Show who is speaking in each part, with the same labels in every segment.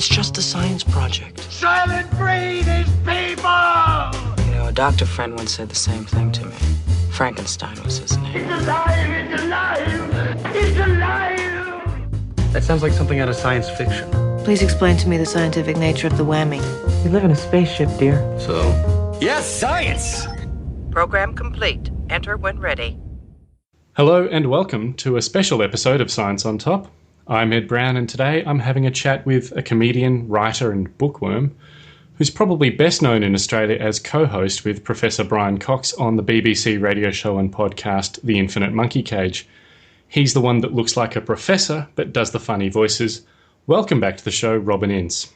Speaker 1: It's just a science project.
Speaker 2: Silent breed is people!
Speaker 1: You know, a doctor friend once said the same thing to me. Frankenstein was his name.
Speaker 2: It's alive! It's alive! It's alive!
Speaker 3: That sounds like something out of science fiction.
Speaker 4: Please explain to me the scientific nature of the whammy.
Speaker 3: You live in a spaceship, dear.
Speaker 2: So? Yes, science!
Speaker 4: Program complete. Enter when ready.
Speaker 5: Hello and welcome to a special episode of Science on Top. I'm Ed Brown, and today I'm having a chat with a comedian, writer and bookworm who's probably best known in Australia as co-host with Professor Brian Cox on the BBC radio show and podcast The Infinite Monkey Cage. He's the one that looks like a professor but does the funny voices. Welcome back to the show, Robin Ince.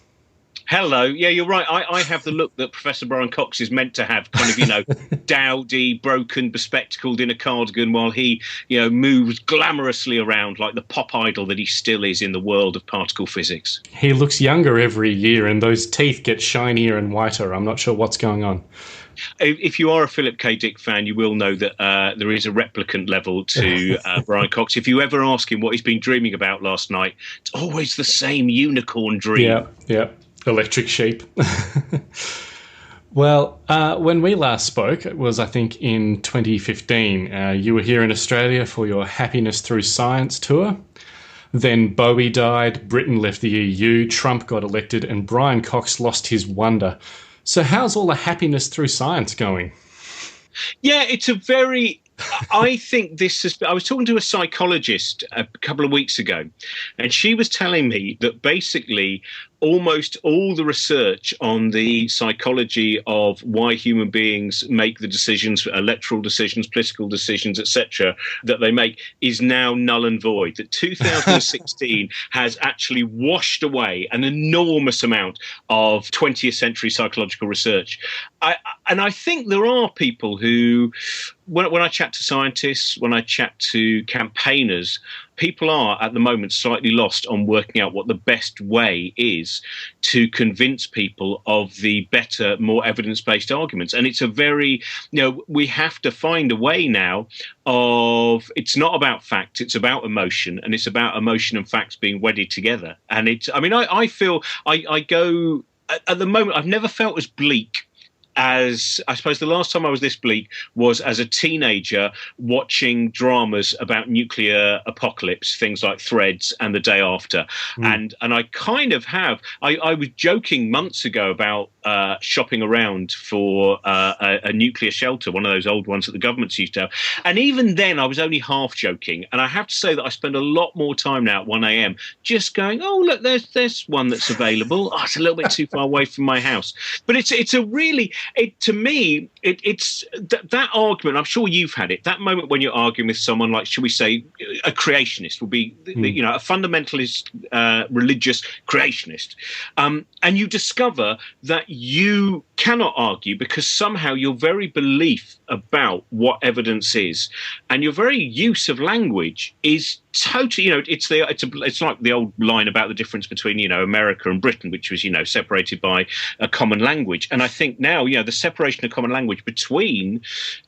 Speaker 6: Hello. Yeah, you're right. I have the look that Professor Brian Cox is meant to have, kind of, dowdy, broken, bespectacled in a cardigan while he, moves glamorously around like the pop idol that he still is in the world of particle physics.
Speaker 5: He looks younger every year and those teeth get shinier and whiter. I'm not sure what's going on.
Speaker 6: If you are a Philip K. Dick fan, you will know that there is a replicant level to Brian Cox. If you ever ask him what he's been dreaming about last night, it's always the same unicorn dream.
Speaker 5: Yeah. Electric sheep. Well, when we last spoke, it was, I think, in 2015. You were here in Australia for your Happiness Through Science tour. Then Bowie died, Britain left the EU, Trump got elected, and Brian Cox lost his wonder. So how's all the happiness through science going?
Speaker 6: Yeah, it's a very... I think this is... I was talking to a psychologist a couple of weeks ago, and she was telling me that basically almost all the research on the psychology of why human beings make the decisions, electoral decisions, political decisions, etc., that they make is now null and void. That 2016 has actually washed away an enormous amount of 20th century psychological research. And I think there are people who, when I chat to scientists, when I chat to campaigners, people are at the moment slightly lost on working out what the best way is to convince people of the better, more evidence-based arguments. And it's a very, we have to find a way now of, it's not about facts, it's about emotion, and it's about emotion and facts being wedded together. And I feel, I go, at the moment, I've never felt as bleak as, I suppose the last time I was this bleak was as a teenager watching dramas about nuclear apocalypse, things like Threads and The Day After. And I kind of have, I was joking months ago about shopping around for a nuclear shelter, one of those old ones that the governments used to have. And even then I was only half joking. And I have to say that I spend a lot more time now at 1 a.m. just going, oh, look, there's one that's available. Oh, it's a little bit too far away from my house. But it's a really... to me, it's that argument. I'm sure you've had it. That moment when you're arguing with someone like, shall we say, a creationist will be, a fundamentalist, religious creationist, and you discover that you cannot argue because somehow your very belief about what evidence is and your very use of language is totally, it's like the old line about the difference between, America and Britain, which was, separated by a common language. And I think now, the separation of common language between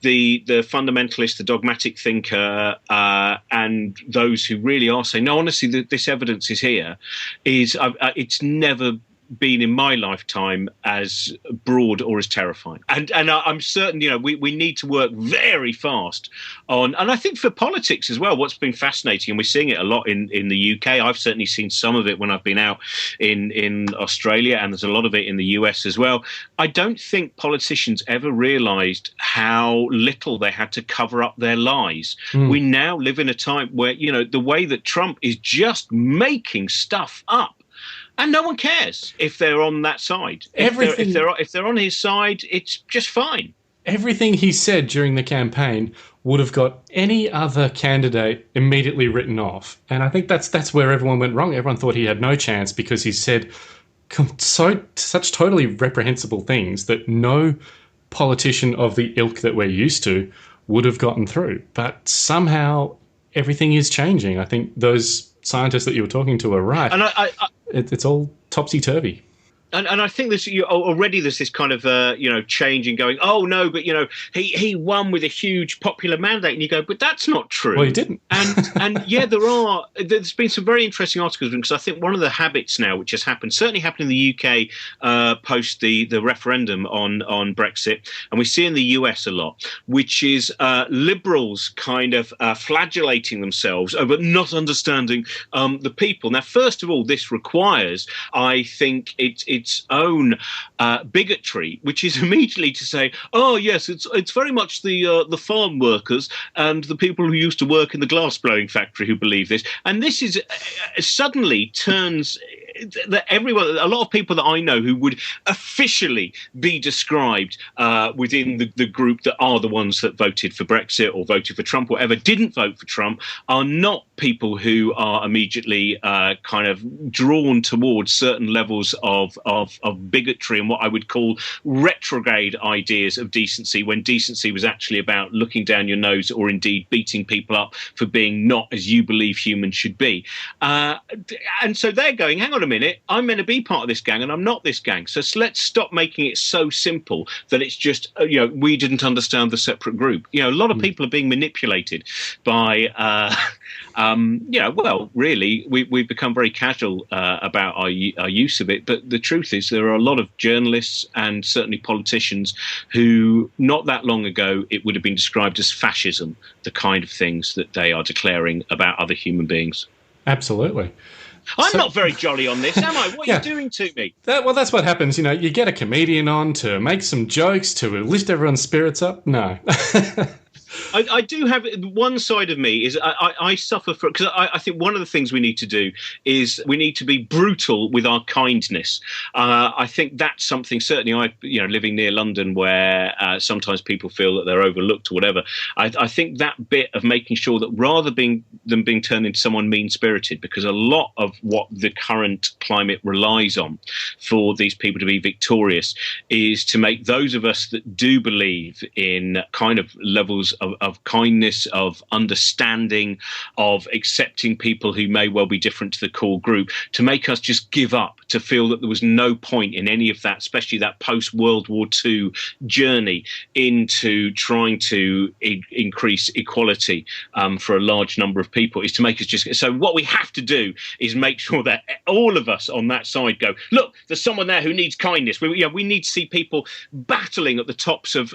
Speaker 6: the fundamentalist, the dogmatic thinker, and those who really are saying, no, honestly, this evidence is here, it's never been in my lifetime as broad or as terrifying. And I'm certain, we need to work very fast on, and I think for politics as well, what's been fascinating, and we're seeing it a lot in the UK, I've certainly seen some of it when I've been out in Australia, and there's a lot of it in the US as well. I don't think politicians ever realised how little they had to cover up their lies. We now live in a time where, the way that Trump is just making stuff up, and no one cares if they're on that side. If they're on his side, it's just fine.
Speaker 5: Everything he said during the campaign would have got any other candidate immediately written off. And I think that's where everyone went wrong. Everyone thought he had no chance because he said such totally reprehensible things that no politician of the ilk that we're used to would have gotten through. But somehow everything is changing. I think those scientists that you were talking to are right.
Speaker 6: And
Speaker 5: it's all topsy-turvy.
Speaker 6: And I think already there's this kind of change in going, oh no, but he won with a huge popular mandate, and you go, but that's not true.
Speaker 5: Well, he didn't.
Speaker 6: And yeah, there's been some very interesting articles, because I think one of the habits now which has happened, certainly happened in the UK post the referendum on Brexit, and we see in the US a lot, which is liberals kind of flagellating themselves over not understanding the people. Now, first of all, this requires, I think, its own bigotry, which is immediately to say, oh yes, it's very much the farm workers and the people who used to work in the glass blowing factory who believe this. And this is suddenly turns that everyone, a lot of people that I know who would officially be described within the group that are the ones that voted for Brexit or voted for Trump or whatever, didn't vote for Trump, are not people who are immediately kind of drawn towards certain levels of bigotry and what I would call retrograde ideas of decency, when decency was actually about looking down your nose or indeed beating people up for being not as you believe humans should be. And so they're going, hang on a minute, I'm meant to be part of this gang and I'm not this gang. So let's stop making it so simple that it's just, we didn't understand the separate group. A lot of people are being manipulated by, really, we've become very casual about our use of it. But the truth is there are a lot of journalists and certainly politicians who not that long ago it would have been described as fascism, the kind of things that they are declaring about other human beings.
Speaker 5: Absolutely.
Speaker 6: I'm not very jolly on this, am I? What are you doing to me?
Speaker 5: That's what happens. You get a comedian on to make some jokes to lift everyone's spirits up. No.
Speaker 6: I do have one side of me is I suffer for, because I think one of the things we need to do is we need to be brutal with our kindness. I think that's something, certainly living near London where sometimes people feel that they're overlooked or whatever. I think that bit of making sure that rather than being turned into someone mean-spirited, because a lot of what the current climate relies on for these people to be victorious is to make those of us that do believe in kind of levels of kindness, of understanding, of accepting people who may well be different to the core group, to make us just give up, to feel that there was no point in any of that, especially that post-World War II journey into trying to increase equality for a large number of people, is to make us just... So what we have to do is make sure that all of us on that side go, look, there's someone there who needs kindness. We need to see people battling at the tops of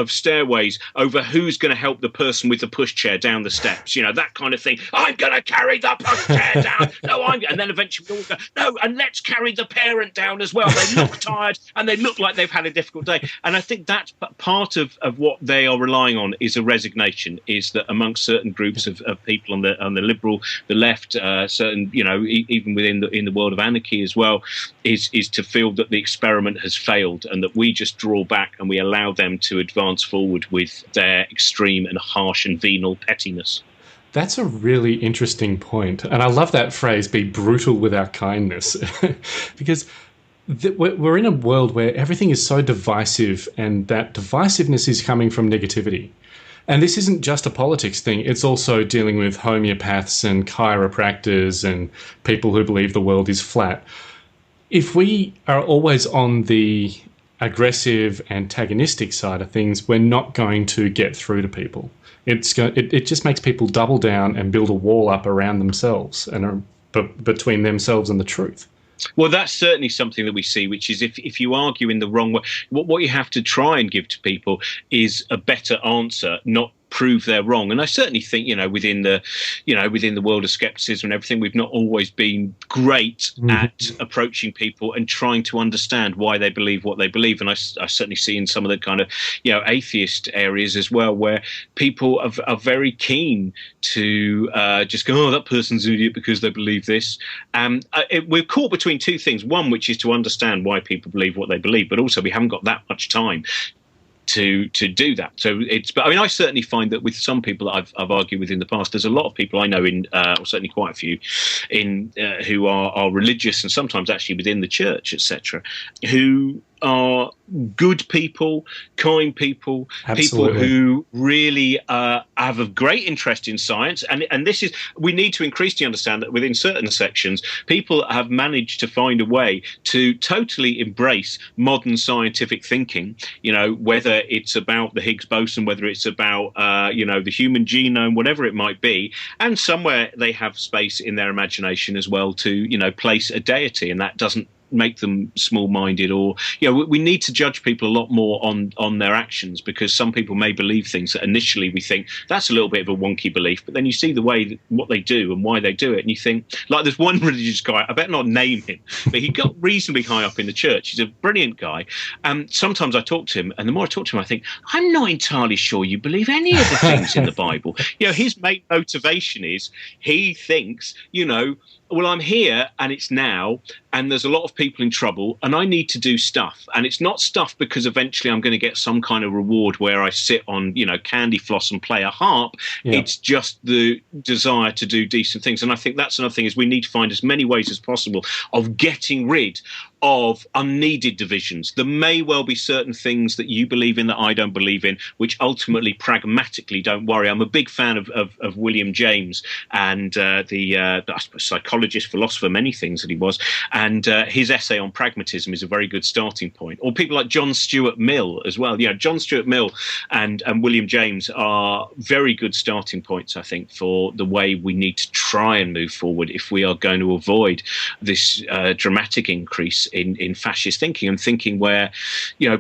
Speaker 6: stairways over who's going to help the person with the pushchair down the steps, that kind of thing. I'm going to carry the pushchair down. No, and then eventually we all go, no, and let's carry the parent down as well. They look tired and they look like they've had a difficult day. And I think that's part of what they are relying on is a resignation, is that amongst certain groups of people on the liberal, the left, certain, even within the world of anarchy as well, is to feel that the experiment has failed and that we just draw back and we allow them to advance forward with their extreme and harsh and venal pettiness.
Speaker 5: That's a really interesting point. And I love that phrase, be brutal with our kindness, because we're in a world where everything is so divisive, and that divisiveness is coming from negativity. And this isn't just a politics thing. It's also dealing with homeopaths and chiropractors and people who believe the world is flat. If we are always on the aggressive, antagonistic side of things, we're not going to get through to people. It just makes people double down and build a wall up around themselves and between themselves and the truth.
Speaker 6: Well, that's certainly something that we see, which is if you argue in the wrong way, what you have to try and give to people is a better answer, not prove they're wrong. And I certainly think, within the world of skepticism and everything, we've not always been great at approaching people and trying to understand why they believe what they believe. And I certainly see in some of the kind of, atheist areas as well, where people are very keen to just go, oh, that person's an idiot because they believe this. We're caught between two things. One, which is to understand why people believe what they believe, but also we haven't got that much time to do that. So I certainly find that with some people that I've argued with in the past, there's a lot of people I know or certainly quite a few who are religious and sometimes actually within the church, etc., who are good people, kind people,
Speaker 5: Absolutely.
Speaker 6: people who really have a great interest in science. And this is, we need to increasingly understand that within certain sections, people have managed to find a way to totally embrace modern scientific thinking, whether it's about the Higgs boson, whether it's about, the human genome, whatever it might be. And somewhere they have space in their imagination as well to, place a deity, and that doesn't make them small-minded, or we need to judge people a lot more on their actions, because some people may believe things that initially we think that's a little bit of a wonky belief, but then you see the way what they do and why they do it, and you think, like, there's one religious guy, I better not name him, but he got reasonably high up in the church. He's a brilliant guy, and sometimes I talk to him, and the more I talk to him I think, I'm not entirely sure you believe any of the things in the Bible. His main motivation is he thinks, well, I'm here and it's now, and there's a lot of people in trouble, and I need to do stuff. And it's not stuff because eventually I'm going to get some kind of reward where I sit on, candy floss and play a harp. Yeah. It's just the desire to do decent things. And I think that's another thing, is we need to find as many ways as possible of getting rid of unneeded divisions. There may well be certain things that you believe in that I don't believe in, which ultimately, pragmatically, don't worry. I'm a big fan of William James and the psychologist, philosopher, many things that he was. And his essay on pragmatism is a very good starting point. Or people like John Stuart Mill as well. John Stuart Mill and William James are very good starting points, I think, for the way we need to try and move forward if we are going to avoid this dramatic increase in fascist thinking, and thinking where,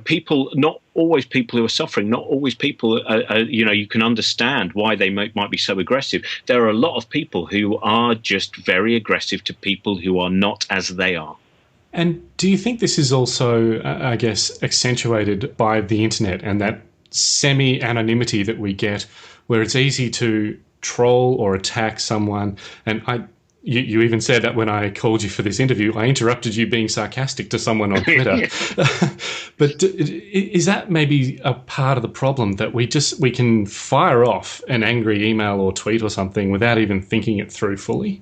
Speaker 6: people, not always people who are suffering, not always people, you can understand why they might be so aggressive. There are a lot of people who are just very aggressive to people who are not as they are.
Speaker 5: And do you think this is also, I guess, accentuated by the internet and that semi-anonymity that we get, where it's easy to troll or attack someone? And you even said that when I called you for this interview, I interrupted you being sarcastic to someone on Twitter. But is that maybe a part of the problem, that we can fire off an angry email or tweet or something without even thinking it through fully?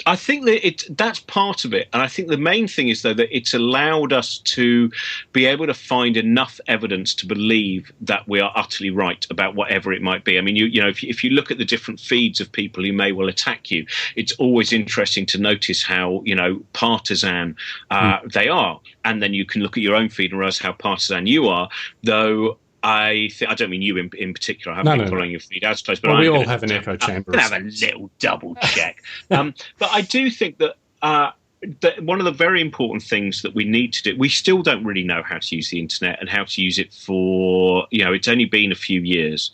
Speaker 6: I think that that's part of it. And I think the main thing is, though, that it's allowed us to be able to find enough evidence to believe that we are utterly right about whatever it might be. I mean, if you look at the different feeds of people who may well attack you, it's always interesting to notice how, partisan they are. And then you can look at your own feed and realize how partisan you are, though. I don't mean you in particular. I haven't been following your feed as close, but
Speaker 5: we all have an echo chamber.
Speaker 6: I'm going to have a little double check. But I do think that one of the very important things that we need to do, we still don't really know how to use the internet and how to use it for, it's only been a few years.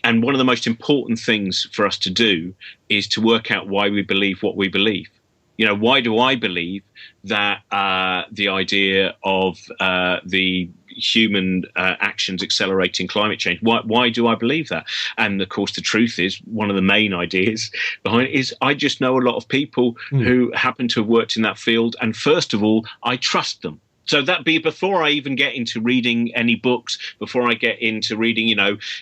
Speaker 6: And one of the most important things for us to do is to work out why we believe what we believe. Why do I believe that the idea of the human actions accelerating climate change? Why do I believe that? And of course, the truth is, one of the main ideas behind it is I just know a lot of people who happen to have worked in that field. And first of all, I trust them. So that be before I even get into reading any books, before I get into reading,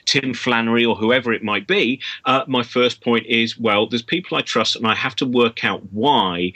Speaker 6: Tim Flannery or whoever it might be, my first point is, well, there's people I trust, and I have to work out why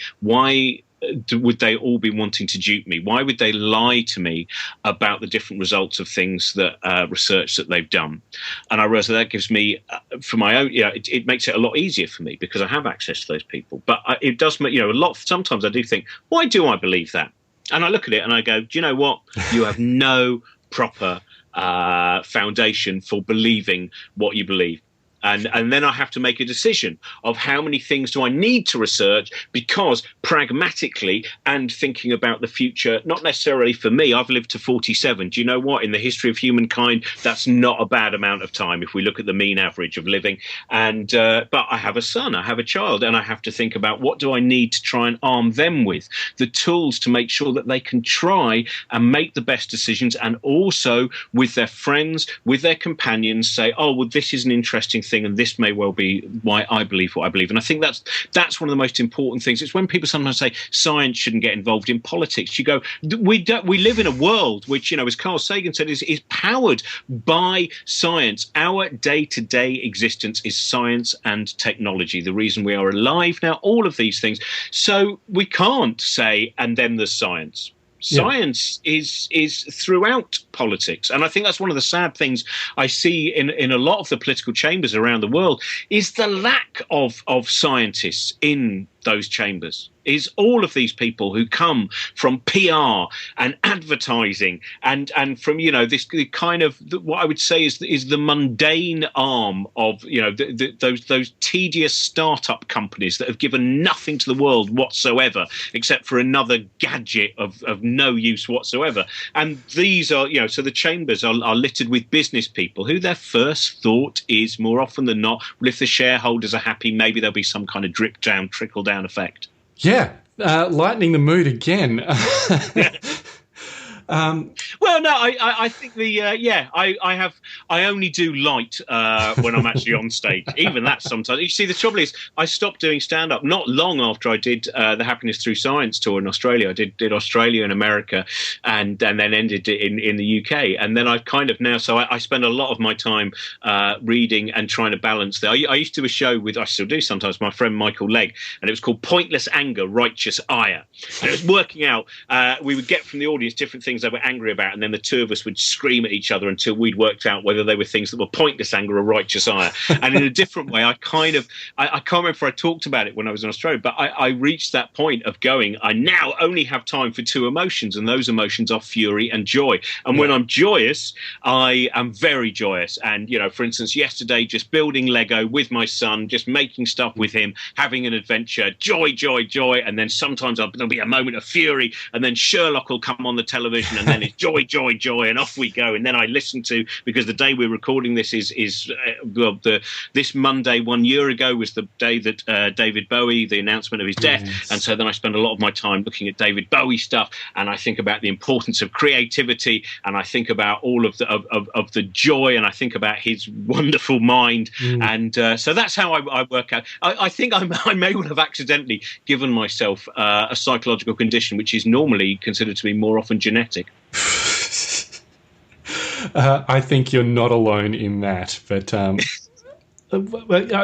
Speaker 6: would they all be wanting to dupe me? Why would they lie to me about the different results of things that research that they've done? And I realize that gives me, for my own, it makes it a lot easier for me because I have access to those people. But it does make, a lot. Sometimes I do think, why do I believe that? And I look at it and I go, do you know what? You have no proper foundation for believing what you believe. And then I have to make a decision of how many things do I need to research, because pragmatically and thinking about the future, not necessarily for me, I've lived to 47. Do you know what? In the history of humankind, that's not a bad amount of time if we look at the mean average of living. And but I have a son, I have a child, and I have to think about what do I need to try and arm them with, the tools to make sure that they can try and make the best decisions, and also with their friends, with their companions, say, oh, well, this is an interesting thing, and this may well be why I believe what I believe. And I think that's one of the most important things. It's when people sometimes say science shouldn't get involved in politics. You go, we live in a world which, as Carl Sagan said, is powered by science. Our day-to-day existence is science and technology. The reason we are alive now, all of these things. So we can't say, and then there's science. Science is throughout politics, and I think that's one of the sad things I see in a lot of the political chambers around the world is the lack of scientists in those chambers. Is all of these people who come from PR and advertising and from this kind of what I would say is the mundane arm of those tedious startup companies that have given nothing to the world whatsoever except for another gadget of no use whatsoever. And these are so the chambers are littered with business people who their first thought is more often than not, well, if the shareholders are happy, maybe there'll be some kind of trickle down effect.
Speaker 5: Yeah, lightening the mood again.
Speaker 6: Well, no, I think I only do light when I'm actually on stage. Even that sometimes. You see, the trouble is, I stopped doing stand-up not long after I did the Happiness Through Science tour in Australia. I did Australia and America, and then ended it in the UK. And then I've kind of now, so I spend a lot of my time reading and trying to balance that. I used to do a show with, I still do sometimes, my friend Michael Legg, and it was called Pointless Anger, Righteous Ire. And it was working out, we would get from the audience different things they were angry about, and then the two of us would scream at each other until we'd worked out whether they were things that were pointless anger or righteous ire. And in a different way, I can't remember if I talked about it when I was in Australia, but I reached that point of going, I now only have time for two emotions, and those emotions are fury and joy. And when I'm joyous, I am very joyous. And, for instance, yesterday, just building Lego with my son, just making stuff with him, having an adventure, joy, joy, joy. And then sometimes there'll be a moment of fury, and then Sherlock will come on the television, and then it's joy, joy, joy, and off we go. And then I listen to, because the day we're recording this this Monday 1 year ago was the day that David Bowie, the announcement of his death. Yes. And so then I spend a lot of my time looking at David Bowie stuff, and I think about the importance of creativity, and I think about all of the joy, and I think about his wonderful mind. And so that's how I work out. I think I may well have accidentally given myself a psychological condition which is normally considered to be more often genetic.
Speaker 5: I think you're not alone in that, but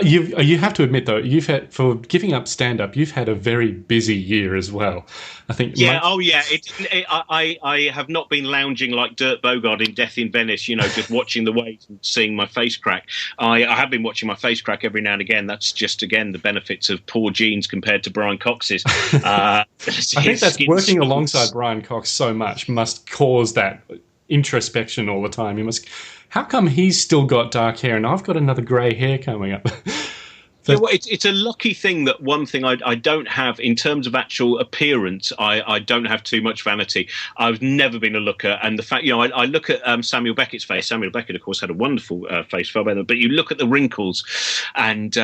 Speaker 5: you have to admit, though, for giving up stand-up, you've had a very busy year as well. I think. Yeah.
Speaker 6: I have not been lounging like Dirk Bogarde in Death in Venice, just watching the waves and seeing my face crack. I have been watching my face crack every now and again. That's just, again, the benefits of poor genes compared to Brian Cox's. I
Speaker 5: think that's working alongside Brian Cox so much must cause that introspection all the time. How come he's still got dark hair and I've got another grey hair coming up?
Speaker 6: It's a lucky thing that one thing I don't have in terms of actual appearance. I don't have too much vanity. I've never been a looker, and the fact I look at Samuel Beckett's face. Samuel Beckett, of course, had a wonderful face, far better. But you look at the wrinkles, and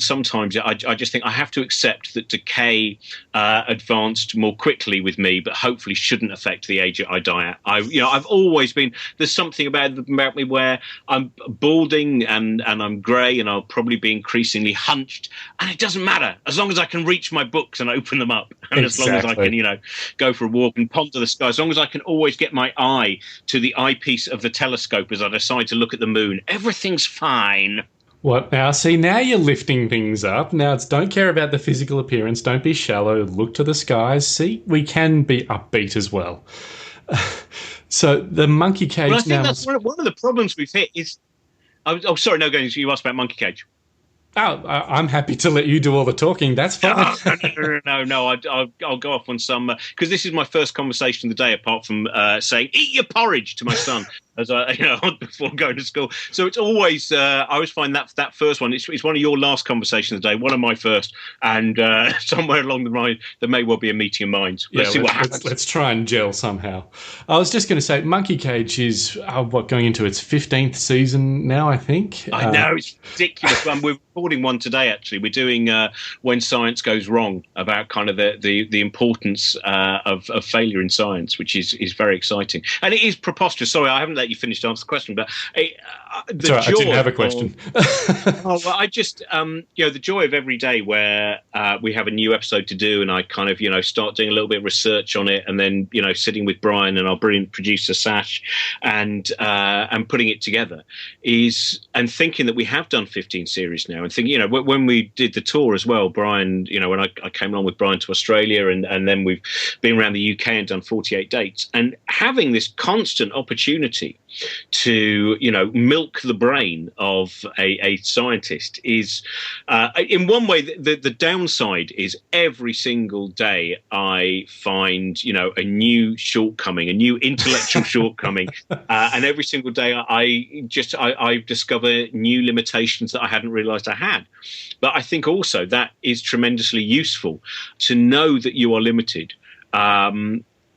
Speaker 6: sometimes I just think I have to accept that decay advanced more quickly with me, but hopefully shouldn't affect the age I die at. I've always been. There's something about me where I'm balding and I'm grey, and I'll probably be increasingly hunched, and it doesn't matter as long as I can reach my books and open them up, and as long as I can go for a walk and ponder the sky, as long as I can always get my eye to the eyepiece of the telescope as I decide to look at the moon, everything's fine.
Speaker 5: What now? See, now you're lifting things up. Now it's don't care about the physical appearance, don't be shallow, look to the skies. See, we can be upbeat as well. So the monkey cage.
Speaker 6: Well, I think that's one of the problems we've hit is. Oh, sorry, no, you asked about monkey cage.
Speaker 5: Oh, I'm happy to let you do all the talking. That's fine.
Speaker 6: No. I'll go off on some because this is my first conversation of the day, apart from saying "eat your porridge" to my son as before going to school. So it's always I always find that first one. It's one of your last conversations of the day, one of my first, and somewhere along the line there may well be a meeting of minds. Let's see what happens. Let's
Speaker 5: try and gel somehow. I was just going to say, Monkey Cage is going into its 15th season now, I think.
Speaker 6: I know, it's ridiculous. We're recording one today. Actually, we're doing When Science Goes Wrong, about kind of the importance of failure in science, which is very exciting, and it is preposterous. Sorry, I haven't let let you finish to answer the question. But the
Speaker 5: Sorry,
Speaker 6: joy
Speaker 5: I didn't have a question.
Speaker 6: I just, the joy of every day where we have a new episode to do, and I kind of, start doing a little bit of research on it, and then, sitting with Brian and our brilliant producer Sash, and putting it together and thinking that we have done 15 series now, and thinking, when we did the tour as well, Brian, when I came along with Brian to Australia, and then we've been around the UK and done 48 dates, and having this constant opportunity to, milk the brain of a scientist is, in one way, the downside is every single day I find, a new shortcoming, a new intellectual shortcoming, and every single day I discover new limitations that I hadn't realized I had. But I think also that is tremendously useful to know that you are limited.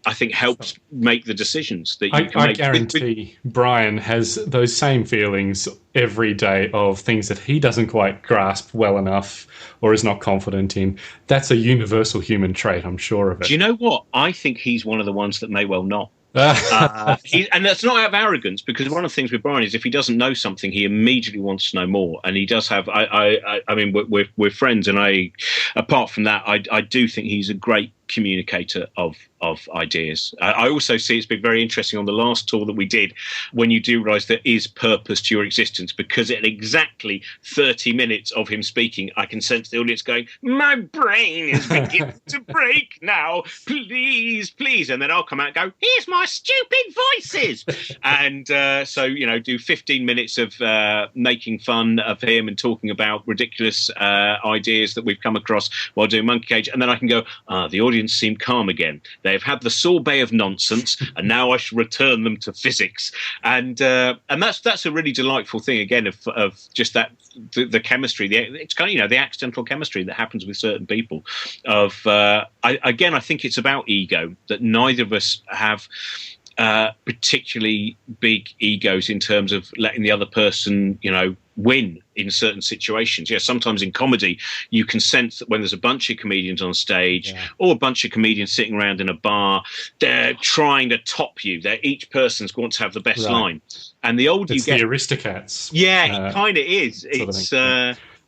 Speaker 6: I think helps make the decisions that you can make. I
Speaker 5: guarantee Brian has those same feelings every day of things that he doesn't quite grasp well enough or is not confident in. That's a universal human trait, I'm sure of it.
Speaker 6: Do you know what? I think he's one of the ones that may well not. And that's not out of arrogance, because one of the things with Brian is if he doesn't know something, he immediately wants to know more, and he does have. I mean, we're friends, and apart from that, I do think he's a great communicator of ideas. I also see it's been very interesting on the last tour that we did, when you do realise there is purpose to your existence, because at exactly 30 minutes of him speaking, I can sense the audience going, "My brain is beginning to break now, please, please," and then I'll come out and go, "Here's my stupid voices," and so do 15 minutes of making fun of him and talking about ridiculous ideas that we've come across while doing Monkey Cage, and then I can go, the audience seem calm again. They've had the sorbet of nonsense, and now I should return them to physics. And that's a really delightful thing again of just that the chemistry. It's kind of the accidental chemistry that happens with certain people. I think it's about ego, that neither of us have particularly big egos in terms of letting the other person, win in certain situations. Sometimes in comedy, you can sense that when there's a bunch of comedians on stage, or a bunch of comedians sitting around in a bar, they're trying to top you. Each person's going to have the best line. And the older you get,
Speaker 5: the Aristocats.
Speaker 6: Yeah, it kind of is.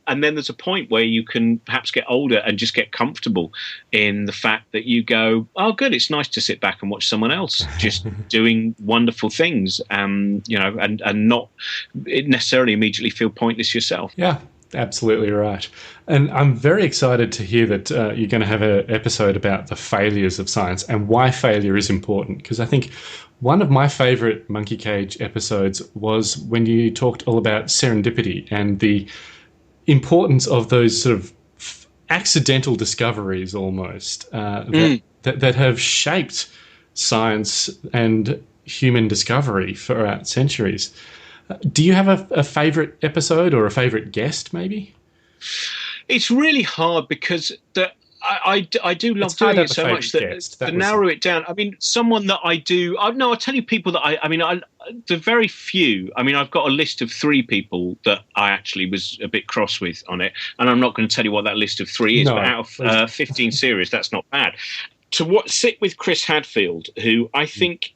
Speaker 6: And then there's a point where you can perhaps get older and just get comfortable in the fact that you go, "Oh, good, it's nice to sit back and watch someone else just doing wonderful things," and not necessarily immediately feel pointless yourself.
Speaker 5: Yeah, absolutely right. And I'm very excited to hear that you're going to have an episode about the failures of science and why failure is important, because I think one of my favourite Monkey Cage episodes was when you talked all about serendipity and the importance of those sort of accidental discoveries almost that have shaped science and human discovery throughout centuries. Do you have a favourite episode or a favourite guest maybe?
Speaker 6: It's really hard because I do love doing it so much that to narrow it down. I mean, someone that I do. I'll tell you people that the very few. I mean, I've got a list of 3 people that I actually was a bit cross with on it, and I'm not going to tell you what that list of 3 is. No, but out of 15 series, that's not bad. To sit with Chris Hadfield, who I think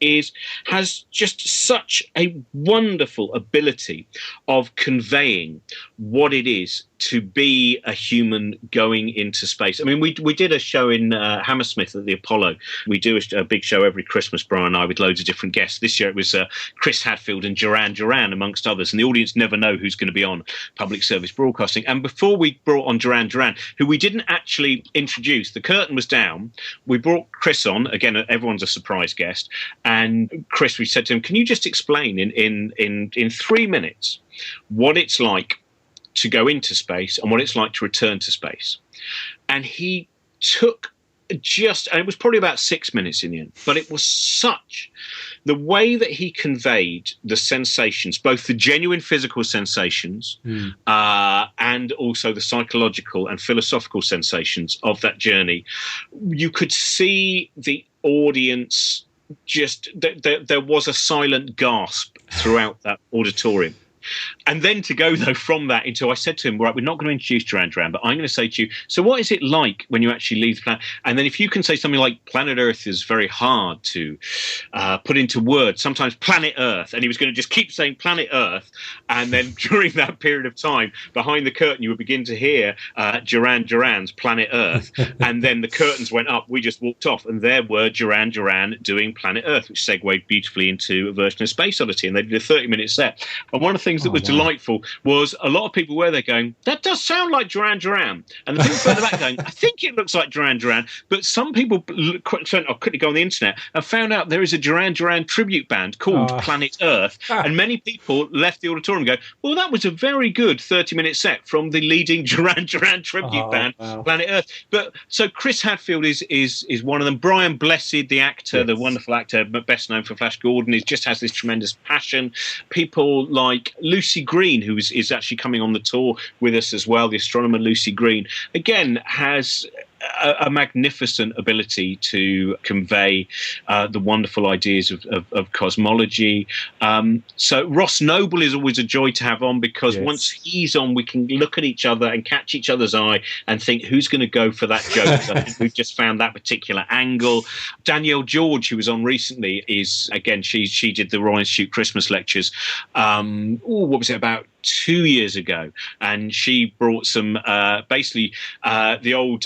Speaker 6: has just such a wonderful ability of conveying what it is to be a human going into space. I mean, we did a show in Hammersmith at the Apollo. We do a big show every Christmas, Brian and I, with loads of different guests. This year it was Chris Hadfield and Duran, amongst others. And the audience never know who's going to be on public service broadcasting. And before we brought on Duran, who we didn't actually introduce, the curtain was down. We brought Chris on. Again, everyone's a surprise guest. And Chris, we said to him, "Can you just explain in 3 minutes what it's like to go into space and what it's like to return to space?" And he took and it was probably about 6 minutes in the end, but it was such the way that he conveyed the sensations, both the genuine physical sensations and also the psychological and philosophical sensations of that journey. You could see the audience there was a silent gasp throughout that auditorium. And then to go, though, from that into, I said to him, right, we're not going to introduce Duran Duran, but I'm going to say to you, so what is it like when you actually leave the planet? And then if you can say something like planet Earth is very hard to put into words, sometimes planet Earth, and he was going to just keep saying planet Earth, and then during that period of time, behind the curtain, you would begin to hear Duran Duran's Planet Earth, and then the curtains went up, we just walked off, and there were Duran Duran doing Planet Earth, which segued beautifully into a version of Space Oddity, and they did a 30-minute set. And one of the things that was delightful was a lot of people were there going, that does sound like Duran Duran. And the people further back going, I think it looks like Duran Duran. But some people quickly go on the internet and found out there is a Duran Duran tribute band called Planet Earth. And many people left the auditorium and go, well, that was a very good 30-minute set from the leading Duran Duran tribute band, Planet Earth. But so Chris Hadfield is one of them. Brian Blessed, the actor, the wonderful actor, best known for Flash Gordon, just has this tremendous passion. People like Lucy Green, who is actually coming on the tour with us as well, the astronomer Lucy Green, again has a magnificent ability to convey the wonderful ideas of cosmology. So Ross Noble is always a joy to have on, because once he's on, we can look at each other and catch each other's eye and think, who's going to go for that joke? I think we've just found that particular angle. Danielle George, who was on recently, is, again, she did the Royal Institute Christmas lectures. What was it, about 2 years ago, and she brought some basically the old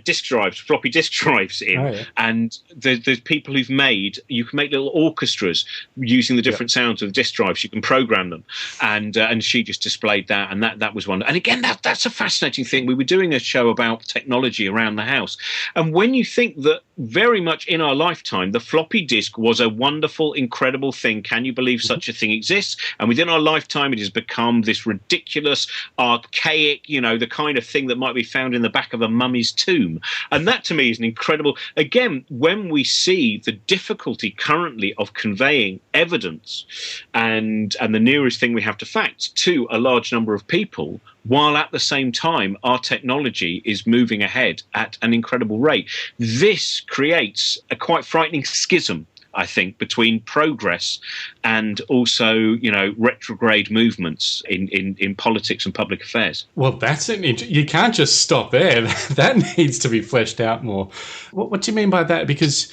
Speaker 6: disk drives, floppy disk drives in, and there's people who've made, you can make little orchestras using the different sounds of the disk drives. You can program them, and she just displayed that, and that was one. And again, that's a fascinating thing. We were doing a show about technology around the house, and when you think that very much in our lifetime, the floppy disk was a wonderful, incredible thing. Can you believe such a thing exists? And within our lifetime, it has become this ridiculous, archaic, the kind of thing that might be found in the back of a mummy's tomb. And that to me is an incredible, again, when we see the difficulty currently of conveying evidence and the nearest thing we have to fact to a large number of people, while at the same time our technology is moving ahead at an incredible rate. This creates a quite frightening schism, I think, between progress and also, retrograde movements in politics and public affairs.
Speaker 5: Well, that's it. You can't just stop there. That needs to be fleshed out more. What do you mean by that? Because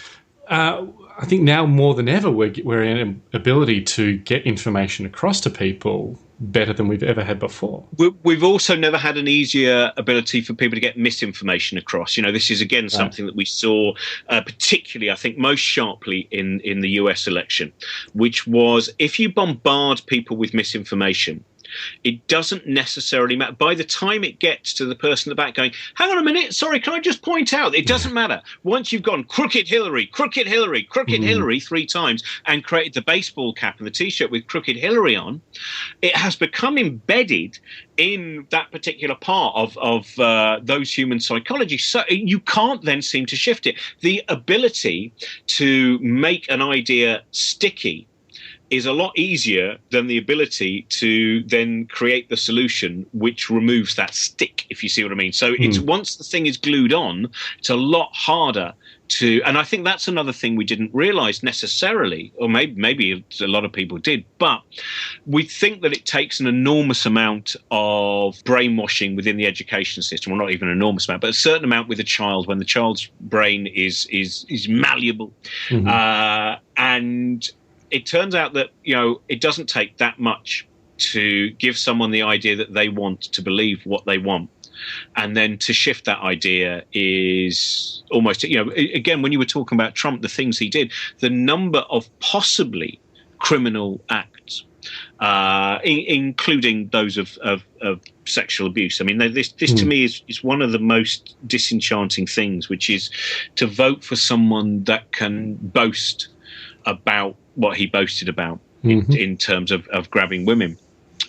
Speaker 5: I think now more than ever we're in an ability to get information across to people better than we've ever had before.
Speaker 6: We've also never had an easier ability for people to get misinformation across. This is, again, something that we saw particularly, I think, most sharply in the US election, which was if you bombard people with misinformation, it doesn't necessarily matter. By the time it gets to the person in the back going, hang on a minute, sorry, can I just point out? It doesn't matter. Once you've gone crooked Hillary, crooked Hillary, crooked Hillary 3 times and created the baseball cap and the T-shirt with crooked Hillary on, it has become embedded in that particular part of those human psychology. So you can't then seem to shift it. The ability to make an idea sticky is a lot easier than the ability to then create the solution which removes that stick, if you see what I mean. So it's once the thing is glued on, it's a lot harder to, and I think that's another thing we didn't realize necessarily, or maybe a lot of people did, but we think that it takes an enormous amount of brainwashing within the education system, well, not even an enormous amount, but a certain amount with a child when the child's brain is malleable. And it turns out that, it doesn't take that much to give someone the idea that they want to believe what they want. And then to shift that idea is almost, again, when you were talking about Trump, the things he did, the number of possibly criminal acts, including those of sexual abuse. I mean, this to me is one of the most disenchanting things, which is to vote for someone that can boast about what he boasted about in terms of grabbing women,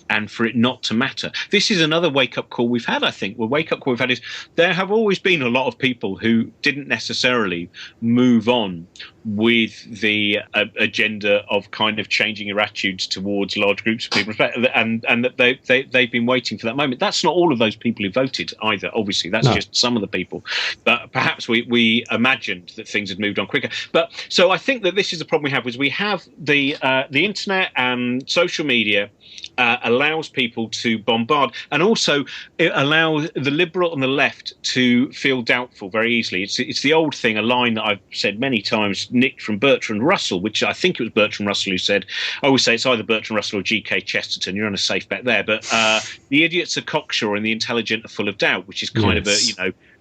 Speaker 6: and for it not to matter. This is another wake-up call we've had, I think. The wake-up call we've had is there have always been a lot of people who didn't necessarily move on with the agenda of kind of changing your attitudes towards large groups of people, and that they've been waiting for that moment. That's not all of those people who voted either, obviously. That's just some of the people. But perhaps we imagined that things had moved on quicker. But so I think that this is the problem we have, is we have the internet and social media allows people to bombard, and also it allows the liberal and the left to feel doubtful very easily. It's the old thing, a line that I've said many times, nicked from Bertrand Russell, which I think it was Bertrand Russell who said, I always say it's either Bertrand Russell or G.K. Chesterton, you're on a safe bet there, but the idiots are cocksure and the intelligent are full of doubt, which is kind of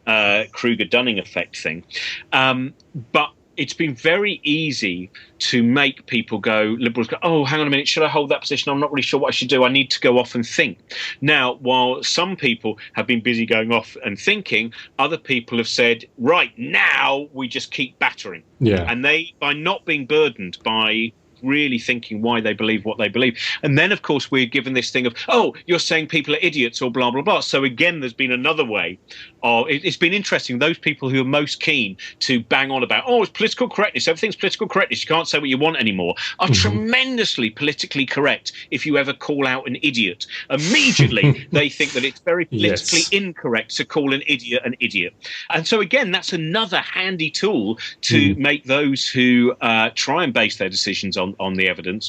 Speaker 6: a, Kruger-Dunning effect thing. But it's been very easy to make people go, liberals go, oh, hang on a minute, should I hold that position? I'm not really sure what I should do. I need to go off and think. Now, while some people have been busy going off and thinking, other people have said, right, now we just keep battering.
Speaker 5: Yeah.
Speaker 6: And they, by not being burdened by really thinking why they believe what they believe. And then, of course, we're given this thing of, oh, you're saying people are idiots or blah, blah, blah. So again, there's been another way. It's been interesting. Those people who are most keen to bang on about, oh, it's political correctness, everything's political correctness, you can't say what you want anymore, are tremendously politically correct if you ever call out an idiot. Immediately, they think that it's very politically incorrect to call an idiot an idiot. And so, again, that's another handy tool to make those who try and base their decisions on the evidence,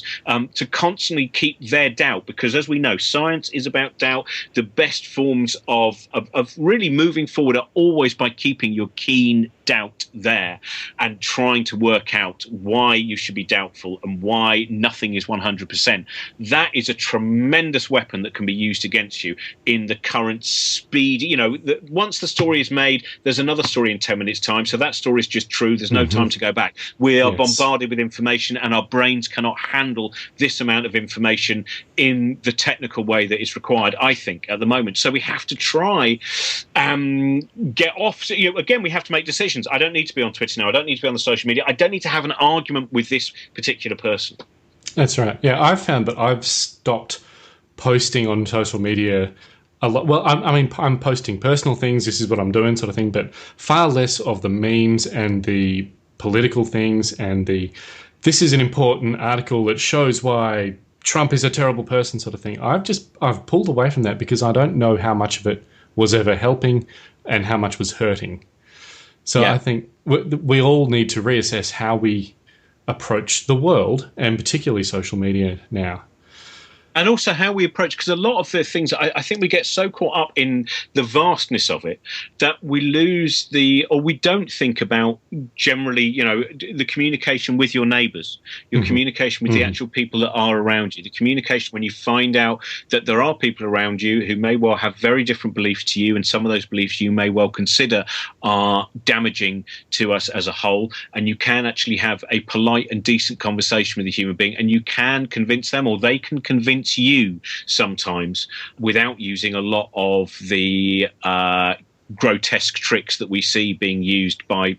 Speaker 6: to constantly keep their doubt, because as we know, science is about doubt. The best forms of really moving forward are always by keeping your keen doubt there and trying to work out why you should be doubtful and why nothing is 100%. That is a tremendous weapon that can be used against you in the current speed. Once the story is made, there's another story in 10 minutes time, so that story is just true. There's no time to go back. We are bombarded with information and our brains cannot handle this amount of information in the technical way that is required, I think, at the moment. So we have to try get off. So, again, we have to make decisions. I don't need to be on Twitter now. I don't need to be on the social media. I don't need to have an argument with this particular person.
Speaker 5: That's right. Yeah, I've found that I've stopped posting on social media a lot. Well, I'm posting personal things. This is what I'm doing, sort of thing, but far less of the memes and the political things and this is an important article that shows why Trump is a terrible person, sort of thing. I've pulled away from that because I don't know how much of it was ever helping and how much was hurting. So I think we all need to reassess how we approach the world, and particularly social media now.
Speaker 6: And also how we approach, because a lot of the things, I think we get so caught up in the vastness of it that we lose or we don't think about generally, the communication with your neighbours, your communication with the actual people that are around you, the communication when you find out that there are people around you who may well have very different beliefs to you, and some of those beliefs you may well consider are damaging to us as a whole, and you can actually have a polite and decent conversation with a human being, and you can convince them, or they can convince you sometimes, without using a lot of the grotesque tricks that we see being used by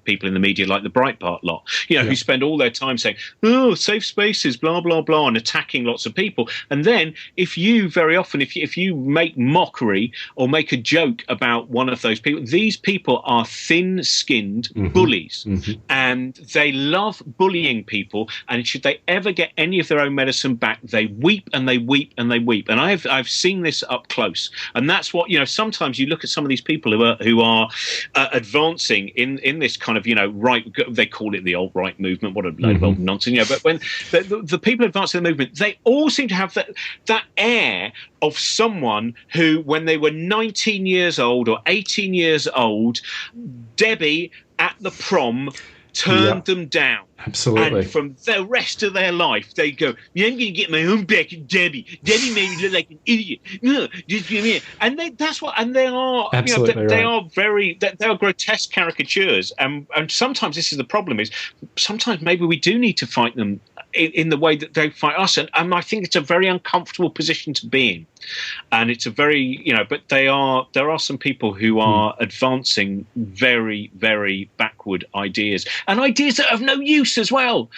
Speaker 6: people in the media like the Breitbart lot, who spend all their time saying, oh, safe spaces, blah, blah, blah, and attacking lots of people. And then if you very often, if you make mockery or make a joke about one of those people, these people are thin-skinned bullies, and they love bullying people. And should they ever get any of their own medicine back, they weep and they weep and they weep. And I've seen this up close. And that's what, sometimes you look at some of these people who are advancing in this kind of, right, they call it the alt-right movement, what a load of old nonsense, but when the people advancing the movement, they all seem to have that air of someone who, when they were 19 years old or 18 years old, Debbie at the prom turned them down.
Speaker 5: Absolutely.
Speaker 6: And from the rest of their life, they go, I'm going to get my own back at Debbie. Debbie made me look like an idiot. No, just give me it. And that's what, and they are, they are very, they are grotesque caricatures. And sometimes this is the problem, is sometimes maybe we do need to fight them in the way that they fight us. And I think it's a very uncomfortable position to be in. And it's a very, but there are some people who are advancing very, very backward ideas, and ideas that have no use as well.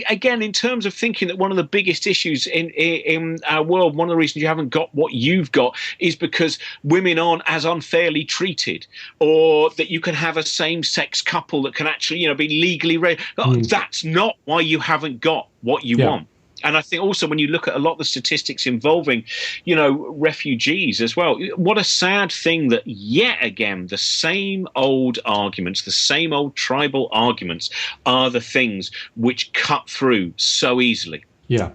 Speaker 6: Again, in terms of thinking that one of the biggest issues in our world, one of the reasons you haven't got what you've got is because women aren't as unfairly treated, or that you can have a same-sex couple that can actually, be legally raised. That's not why you haven't got what you want. And I think also when you look at a lot of the statistics involving, refugees as well, what a sad thing that yet again the same old arguments, the same old tribal arguments are the things which cut through so easily.
Speaker 5: Yeah.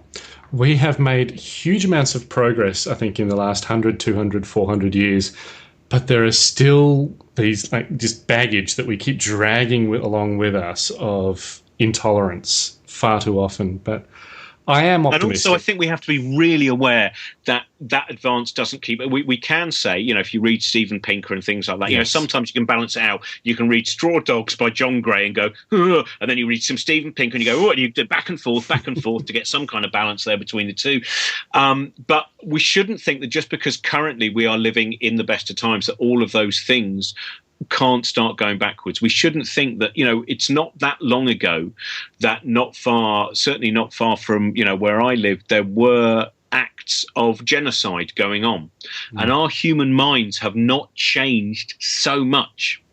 Speaker 5: We have made huge amounts of progress, I think, in the last 100, 200, 400 years, but there are still these just baggage that we keep dragging along with us of intolerance far too often. But I am optimistic.
Speaker 6: And also, I think we have to be really aware that that advance doesn't keep. We can say, if you read Steven Pinker and things like that,
Speaker 5: yes.
Speaker 6: Sometimes you can balance it out. You can read Straw Dogs by John Gray and go, ugh, and then you read some Steven Pinker and you go, oh, and you do back and forth to get some kind of balance there between the two. But we shouldn't think that just because currently we are living in the best of times, that all of those things can't start going backwards. We shouldn't think that, it's not that long ago that certainly not far from, where I lived, there were acts of genocide going on. And our human minds have not changed so much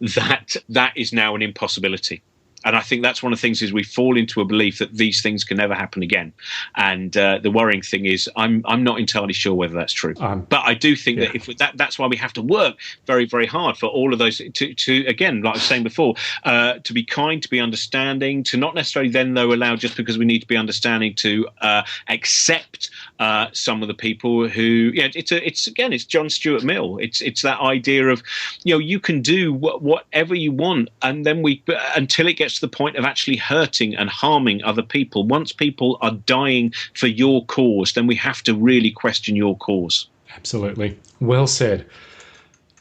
Speaker 6: that is now an impossibility. And I think that's one of the things is we fall into a belief that these things can never happen again. And the worrying thing is I'm not entirely sure whether that's true. But I do think that that's why we have to work very, very hard for all of those to again, like I was saying before, to be kind, to be understanding, to not necessarily then, though, allow just because we need to be understanding to accept some of the people who, it's John Stuart Mill. It's that idea of, you can do whatever you want. And then until it gets to the point of actually hurting and harming other people. Once people are dying for your cause, then we have to really question your cause.
Speaker 5: Absolutely. Well said.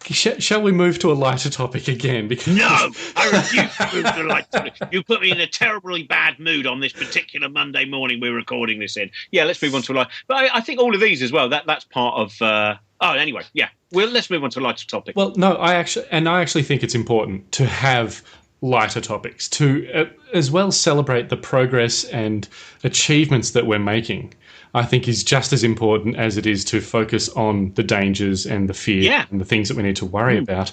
Speaker 5: Shall we move to a lighter topic again? Because
Speaker 6: no, I refuse to move to a lighter topic. You put me in a terribly bad mood on this particular Monday morning we're recording this in. Yeah, let's move on to a lighter. But I think all of these as well, that's part of... anyway, yeah. Well, let's move on to a lighter topic.
Speaker 5: Well, no, I actually think it's important to have lighter topics, to as well celebrate the progress and achievements that we're making. I think is just as important as it is to focus on the dangers and the fear and the things that we need to worry about.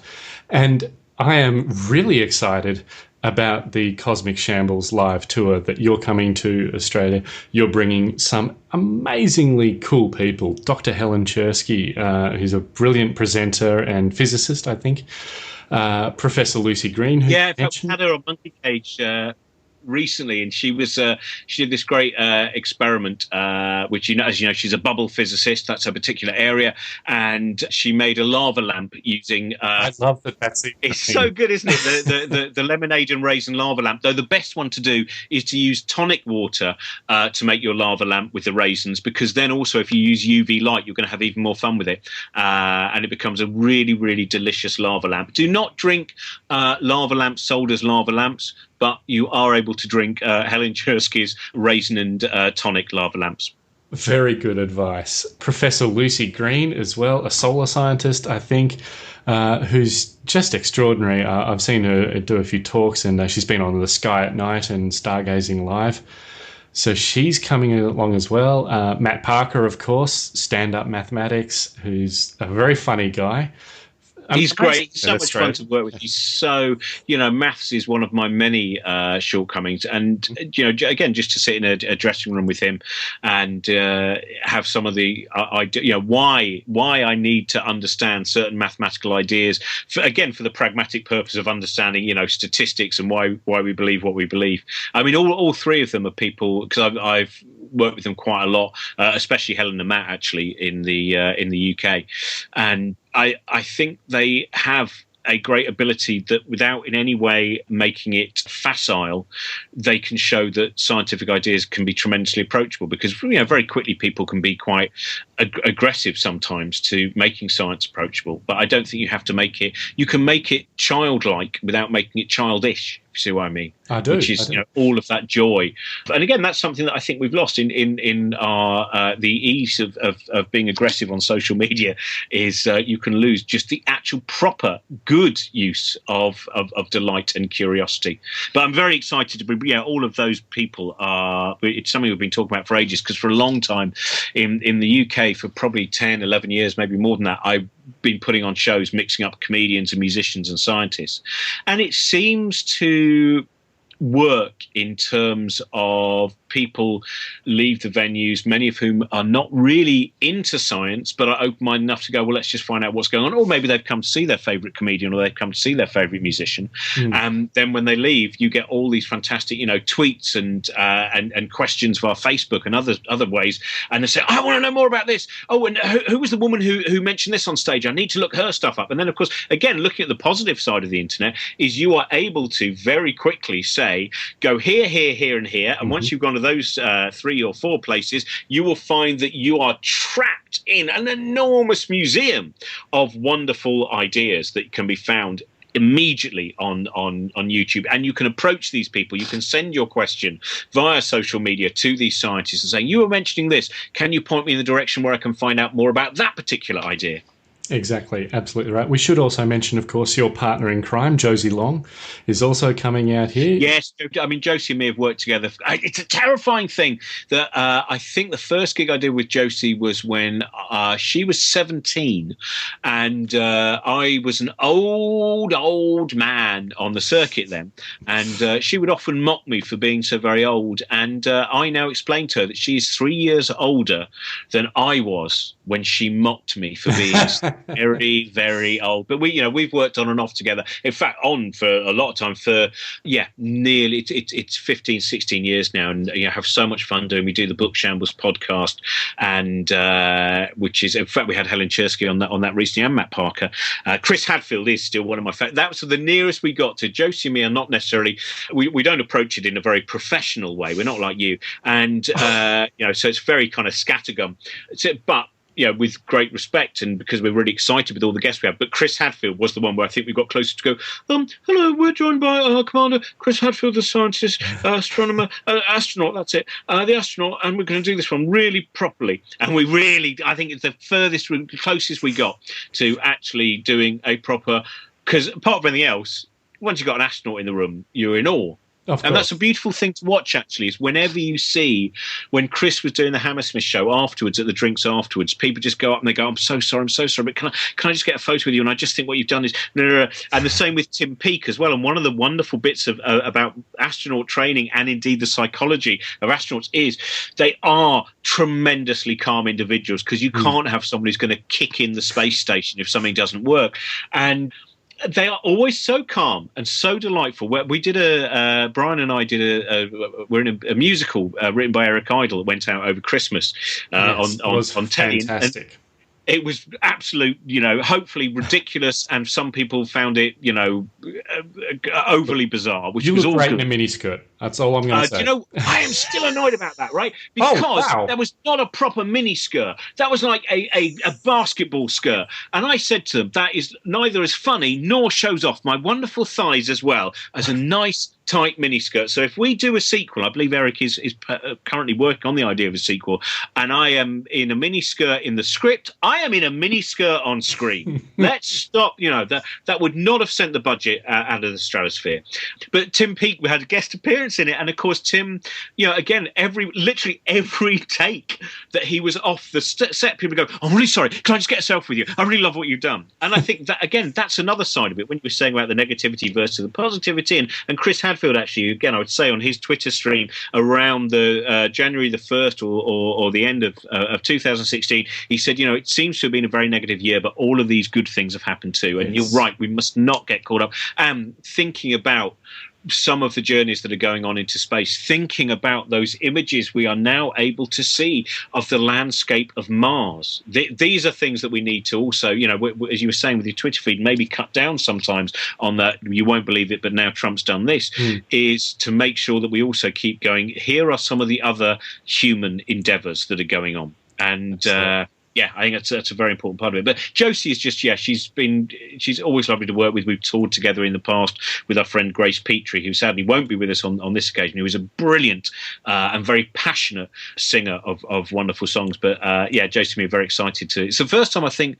Speaker 5: And I am really excited about the Cosmic Shambles live tour that you're coming to Australia. You're bringing some amazingly cool people. Dr. Helen Chersky, who's a brilliant presenter and physicist, I think. Professor Lucy Green.
Speaker 6: I've had her on Monkey Cage recently, and she did this great experiment, which as you know, she's a bubble physicist. That's her particular area, and she made a lava lamp using.
Speaker 5: I love that.
Speaker 6: It's so good, isn't it? The lemonade and raisin lava lamp. Though the best one to do is to use tonic water to make your lava lamp with the raisins, because then also if you use UV light, you're going to have even more fun with it, and it becomes a really, really delicious lava lamp. Do not drink lava lamps sold as lava lamps, but you are able to drink Helen Chersky's raisin and tonic lava lamps.
Speaker 5: Very good advice. Professor Lucy Green as well, a solar scientist, I think, who's just extraordinary. I've seen her do a few talks, and she's been on The Sky at Night and Stargazing Live. So she's coming along as well. Matt Parker, of course, stand-up mathematics, who's a very funny guy.
Speaker 6: He's great. So much fun to work with. He's so, maths is one of my many shortcomings. And, again, just to sit in a dressing room with him and have some of the idea, why I need to understand certain mathematical ideas, for the pragmatic purpose of understanding, statistics and why we believe what we believe. I mean, all three of them are people, because I've worked with them quite a lot, especially Helen and Matt, actually, in the UK. And I think they have a great ability that without in any way making it facile, they can show that scientific ideas can be tremendously approachable, because very quickly people can be quite aggressive sometimes to making science approachable. But I don't think you have to make it. You can make it childlike without making it childish. If you see what I mean?
Speaker 5: I do.
Speaker 6: Which is all of that joy. And again, that's something that I think we've lost in our the ease of being aggressive on social media. Is you can lose just the actual proper good use of delight and curiosity. But I'm very excited to be. All of those people are. It's something we've been talking about for ages, because for a long time in the UK, for probably 10, 11 years, maybe more than that, I've been putting on shows mixing up comedians and musicians and scientists, and it seems to work in terms of people leave the venues, many of whom are not really into science, but are open-minded enough to go, well, let's just find out what's going on. Or maybe they've come to see their favourite comedian, or they've come to see their favourite musician. And then when they leave, you get all these fantastic, tweets and questions via Facebook and other ways. And they say, I want to know more about this. Oh, and who was the woman who mentioned this on stage? I need to look her stuff up. And then, of course, again, looking at the positive side of the internet is you are able to very quickly say, go here, here, here, and here. And once you've gone to those 3 or 4 places, you will find that you are trapped in an enormous museum of wonderful ideas that can be found immediately on YouTube. And you can approach these people. You can send your question via social media to these scientists and say, you were mentioning this. Can you point me in the direction where I can find out more about that particular idea?
Speaker 5: Exactly, absolutely right. We should also mention, of course, your partner in crime, Josey Long, is also coming out here.
Speaker 6: Yes, I mean, Josey and me have worked together. It's a terrifying thing that I think the first gig I did with Josey was when she was 17 and I was an old man on the circuit then. And she would often mock me for being so very old. And I now explained to her that she's 3 years older than I was when she mocked me for being very, very old. But we've worked on and off together. In fact, on for a lot of time, for nearly it's 15, 16 years now, and have so much fun doing. We do the Book Shambles podcast, and which is, in fact, we had Helen Chersky on that recently, and Matt Parker. Chris Hadfield is still one of my favorites. That was the nearest we got to. Josey and me are not necessarily, we don't approach it in a very professional way. We're not like you, and so it's very kind of scattergun. But with great respect, and because we're really excited with all the guests we have. But Chris Hadfield was the one where I think we got closer to go, hello, we're joined by Commander Chris Hadfield, the scientist, astronomer, astronaut, that's it, the astronaut, and we're going to do this one really properly. And we really, I think it's the closest we got to actually doing a proper, because apart from anything else, once you've got an astronaut in the room, you're in awe. And that's a beautiful thing to watch, actually, is whenever you see, when Chris was doing the Hammersmith show afterwards, at the drinks afterwards, people just go up and they go, I'm so sorry, but can I just get a photo with you? And I just think what you've done is, no. And the same with Tim Peake as well. And one of the wonderful bits of about astronaut training and indeed the psychology of astronauts is they are tremendously calm individuals, because you can't have someone who's going to kick in the space station if something doesn't work. And they are always so calm and so delightful. We did Brian and I did we're in a musical written by Eric Idle that went out over Christmas on telly.
Speaker 5: Fantastic.
Speaker 6: It was absolute, hopefully ridiculous, and some people found it, overly bizarre. Which was
Speaker 5: look great
Speaker 6: good.
Speaker 5: in a miniskirt. That's all I'm going to say.
Speaker 6: I am still annoyed about that, right? Because that was not a proper miniskirt. That was like a basketball skirt. And I said to them, that is neither as funny nor shows off my wonderful thighs as well as a nice tight miniskirt. So if we do a sequel, I believe Eric is currently working on the idea of a sequel, and I am in a miniskirt in the script, I am in a miniskirt on screen. Let's stop. That would not have sent the budget out of the stratosphere. But Tim Peake, we had a guest appearance in it, and of course Tim, again, literally every take that he was off the set, people go, I'm really sorry, can I just get a selfie with you? I really love what you've done. And I think that, again, that's another side of it when you were saying about the negativity versus the positivity. And Chris Hadfield, actually, again, I would say on his Twitter stream around the January the 1st or the end of 2016, he said, it seems to have been a very negative year, but all of these good things have happened too. And You're right, we must not get caught up. Thinking about some of the journeys that are going on into space, thinking about those images we are now able to see of the landscape of Mars. These are things that we need to also, as you were saying with your Twitter feed, maybe cut down sometimes on that. You won't believe it, but now Trump's done this, is to make sure that we also keep going. Here are some of the other human endeavors that are going on. And I think that's a very important part of it. But Josey is just, she's always lovely to work with. We've toured together in the past with our friend Grace Petrie, who sadly won't be with us on this occasion, who is a brilliant and very passionate singer of wonderful songs. But Josey and me are very excited to. It's the first time, I think,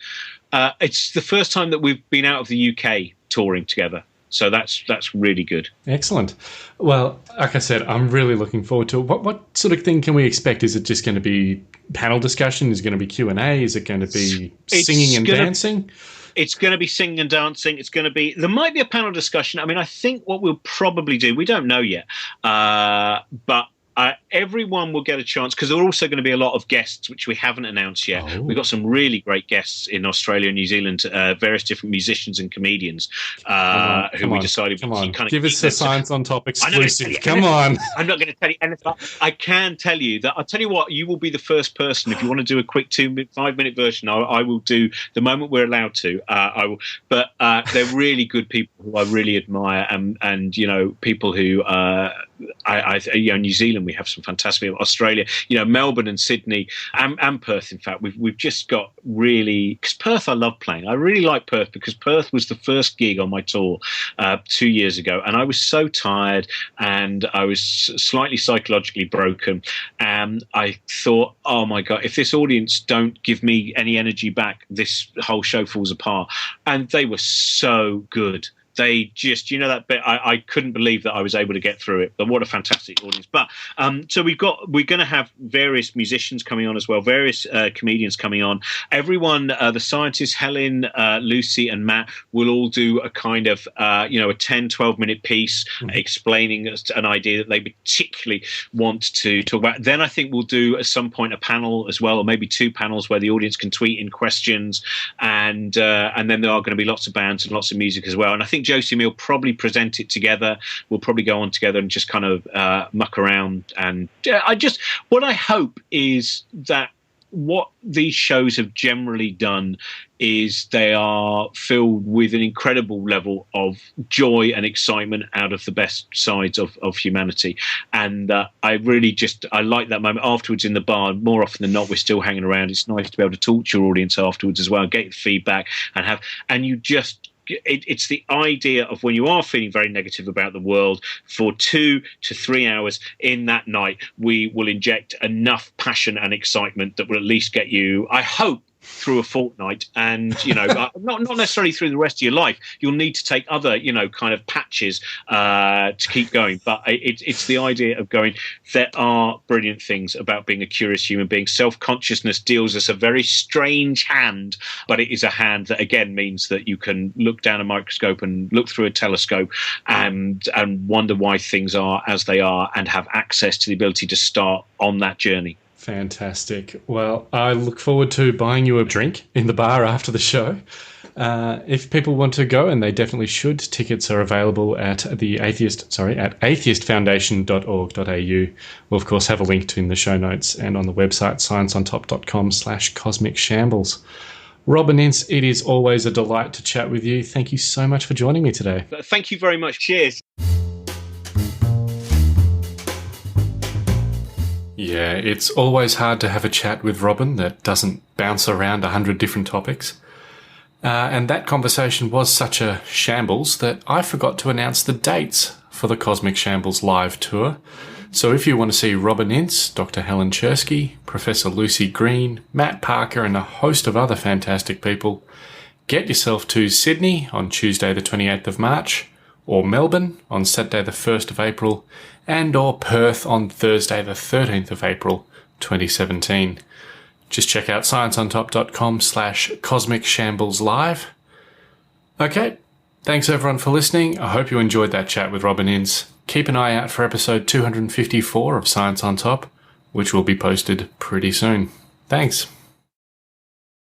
Speaker 6: it's the first time that we've been out of the UK touring together. So that's really good. Excellent.
Speaker 5: Well, like I said, I'm really looking forward to it. What sort of thing can we expect? Is it just going to be panel discussion? Is it going to be Q&A? Is it going to be singing and dancing?
Speaker 6: It's going to be singing and dancing. There might be a panel discussion. I mean, I think what we'll probably do, we don't know yet, but everyone will get a chance, because there are also going to be a lot of guests, which we haven't announced yet.
Speaker 5: Oh.
Speaker 6: We've got some really great guests in Australia and New Zealand, various different musicians and comedians who we decided
Speaker 5: Come
Speaker 6: we
Speaker 5: on.
Speaker 6: kind of
Speaker 5: Give us the Science on Top exclusive.
Speaker 6: Come
Speaker 5: Come on.
Speaker 6: I'm not going to tell you anything. I can tell you that. I'll tell you what, you will be the first person. If you want to do a quick 5-minute version, I will do the moment we're allowed to. I will. But they're really good people who I really admire, and you know, people who New Zealand, we have some fantastic. Australia, you know, Melbourne and Sydney and Perth. In fact, we've just got really, because Perth I love playing. I really like Perth because Perth was the first gig on my tour 2 years ago, and I was so tired and I was slightly psychologically broken, and I thought, oh my God, if this audience don't give me any energy back, this whole show falls apart. And they were so good. They just, you know, that bit, I couldn't believe that I was able to get through it. But what a fantastic audience. But so we're going to have various musicians coming on as well, various comedians coming on. Everyone, the scientists, Helen, Lucy and Matt will all do a kind of, a 10, 12-minute piece explaining an idea that they particularly want to talk about. Then I think we'll do at some point a panel as well, or maybe 2 panels where the audience can tweet in questions. And then there are going to be lots of bands and lots of music as well. And I think Josey will probably present it together. We'll probably go on together and just kind of muck around. And what I hope is that what these shows have generally done is they are filled with an incredible level of joy and excitement out of the best sides of humanity. And I like that moment afterwards in the bar. More often than not, we're still hanging around. It's nice to be able to talk to your audience afterwards as well, get feedback it's the idea of when you are feeling very negative about the world, for 2 to 3 hours in that night, we will inject enough passion and excitement that will at least get you, I hope, through a fortnight, and not necessarily through the rest of your life. You'll need to take other kind of patches to keep going, but it's the idea of going, there are brilliant things about being a curious human being. Self-consciousness deals us a very strange hand, but it is a hand that again means that you can look down a microscope and look through a telescope and wonder why things are as they are, and have access to the ability to start on that journey.
Speaker 5: Fantastic. Well, I look forward to buying you a drink in the bar after the show. If people want to go, and they definitely should, tickets are available at atheistfoundation.org.au. We'll, of course, have a link to in the show notes and on the website scienceontop.com/cosmic shambles. Robin Ince, it is always a delight to chat with you. Thank you so much for joining me today.
Speaker 6: Thank you very much. Cheers.
Speaker 5: Yeah, it's always hard to have a chat with Robin that doesn't bounce around 100 different topics. And that conversation was such a shambles that I forgot to announce the dates for the Cosmic Shambles live tour. So if you want to see Robin Ince, Dr. Helen Chersky, Professor Lucy Green, Matt Parker and a host of other fantastic people, get yourself to Sydney on Tuesday the 28th of March, or Melbourne on Saturday the 1st of April, and or Perth on Thursday the 13th of April 2017. Just check out scienceontop.com/cosmic shambles live. Okay, thanks everyone for listening. I hope you enjoyed that chat with Robin Ince. Keep an eye out for episode 254 of Science on Top, which will be posted pretty soon. Thanks.